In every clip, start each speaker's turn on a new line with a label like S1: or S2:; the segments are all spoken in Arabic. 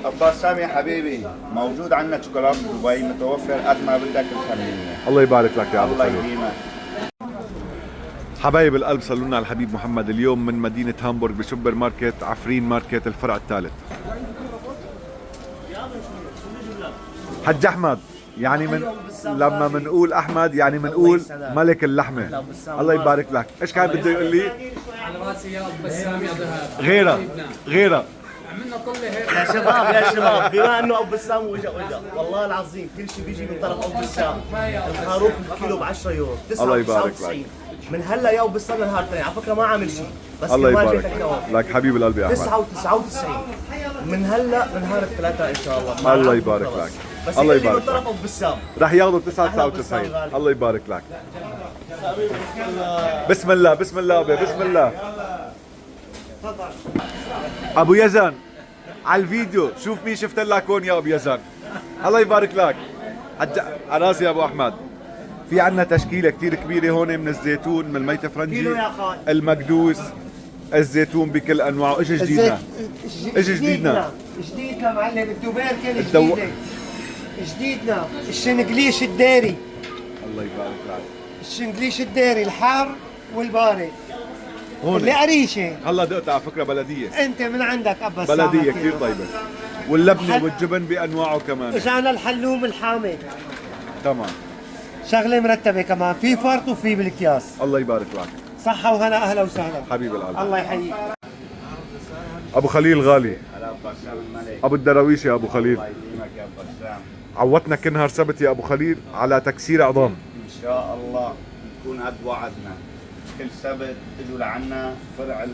S1: عباس سامي حبيبي، موجود عندنا شوكولاته دبي متوفر قد ما بدك الخمينة.
S2: الله يبارك لك يا ابو
S1: الله
S2: خليل.
S1: يديمك.
S2: حبايب القلب، صلوا لنا على الحبيب محمد. اليوم من مدينة هامبورغ بسوبر ماركت عفرين ماركت الفرع الثالث. حج احمد، يعني لما بنقول احمد يعني بنقول ملك اللحمه. الله يبارك لك. ايش كان بده يقول لي؟
S3: على راسي يا ابو بسام يا ذهب.
S2: غيرها
S3: عملنا طله هيك
S4: يا شباب يا شباب، بما انه ابو بسام وجا والله العظيم كل شيء بيجي من طرف ابو بسام. الخروف الكيلو ب 10 يورو،
S2: الله يبارك
S4: 99.
S2: لك.
S4: من هلا يا ابو بسام لنهار ثاني، على فكره ما عامل شيء، بس
S2: الله
S4: كمان
S2: يبارك
S4: جيتك كمان.
S2: لك حبيب القلب يا احمد.
S4: 99 من هلا لنهار الثلاثاء ان شاء الله.
S2: الله يبارك لك.
S4: بس
S2: الله
S4: اللي
S2: يبارك
S4: من طرف ابو بسام
S2: رح ياخذوا ب
S4: أهلا بسام
S2: 99.
S4: غالي.
S2: الله يبارك لك. بسم الله بسم الله أبي، بسم الله. ابو يزن على الفيديو، شوف مين شفت لك هون يا ابو يزن. الله يبارك لك. على راسي يا ابو احمد. في عندنا تشكيله كثير كبيره هون من الزيتون، من الميت فرنجي،
S4: كيلو يا خال.
S2: المكدوس، الزيتون بكل انواعه. ايش جديدنا؟ ايش جديدنا؟
S5: جديدنا معلم التوبركل
S2: الدو-
S5: جديدة. جديدنا الشنقليش الداري.
S2: الله يبارك لك.
S5: الشنقليش الداري الحار والبارد
S2: هون
S5: اللي قريشه.
S2: هلا دقت على فكره بلديه.
S5: انت من عندك ابا
S2: بلديه كثير طيبه. واللبنه والجبن بانواعه كمان.
S5: اجانا الحلوم الحامض،
S2: تمام.
S5: شغله مرتبه كمان، في فرط وفي بالكياس.
S2: الله يبارك لك
S5: صحه وهنا، اهلا وسهلا.
S2: حبيب القلب.
S5: الله يحييك.
S2: ابو خليل غالي،
S1: هلا عباس سامي الملك.
S2: ابو الدراويش يا ابو خليل.
S1: الله يديمك يا ابو بسام.
S2: عودتنا كل نهار سبت يا ابو خليل على تكسير عظام.
S1: ان شاء الله نكون قد وعدنا. كل سبت تجوا لعنا فرع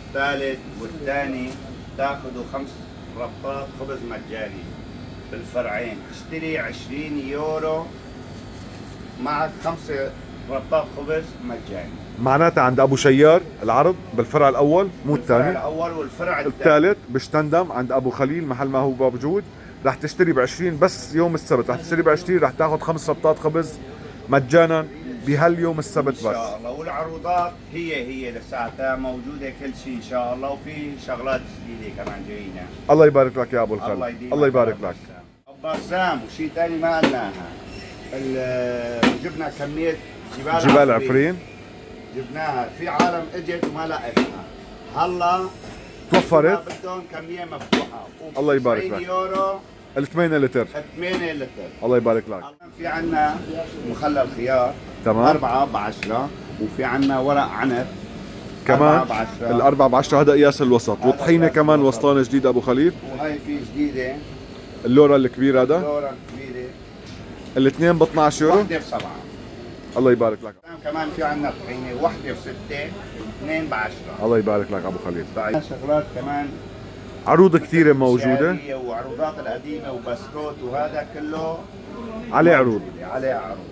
S1: الثالث والثاني، تاخذوا 5 ربطات خبز مجاني بالفرعين. تشتري 20 يورو معك 5 ربطات خبز مجاني.
S2: معناتها عند ابو شيار العرض بالفرع الاول مو
S1: الفرع
S2: الثاني،
S1: الاول والفرع الثالث.
S2: الثالث بشتندم عند ابو خليل محل ما هو موجود. رح تشتري ب 20 بس يوم السبت، رح تشتري ب 20 رح تاخذ 5 ربطات خبز مجانا بهاليوم السبت
S1: ان
S2: بس.
S1: شاء الله. والعروضات هي لساتها موجوده كل شيء ان شاء الله، وفي شغلات جديده كمان جايين.
S2: الله يبارك لك يا ابو
S1: الله
S2: الخل.
S1: يديمك.
S2: الله يبارك لك.
S1: بسام. وشيء ثاني ما قلناها، جبنا كميه
S2: جبال عفرين
S1: جبناها، في عالم اجت وما لقيتها، هلا
S2: توفرت.
S1: بدهم كميه مفتوحه.
S2: الله يبارك
S1: 90
S2: لك.
S1: يورو
S2: ال 8 لتر.
S1: 8 لتر.
S2: الله يبارك لك.
S1: في عنا مخلل خيار
S2: تمام.
S1: 4 ب 10، وفي عنا ورق عنب
S2: كمان
S1: 4 ب 10.
S2: الأربعة ب10 هذا قياس الوسط. وطحينة كمان وسطانة جديد ابو خليل.
S1: وهي في جديده
S2: اللورا الكبير هذا.
S1: دورة كبيره
S2: الاثنين ب 12 يورو.
S1: وحده ب7.
S2: الله يبارك لك.
S1: كمان في عنا طحينه واحده ب6 واثنين ب 10.
S2: الله يبارك لك ابو خليل.
S1: شغلات كمان
S2: عروض كثيرة موجودة.
S1: شعرية وعروضات القديمه وبسكوت، وهذا كله
S2: عليه عروض.
S1: عليه عروض.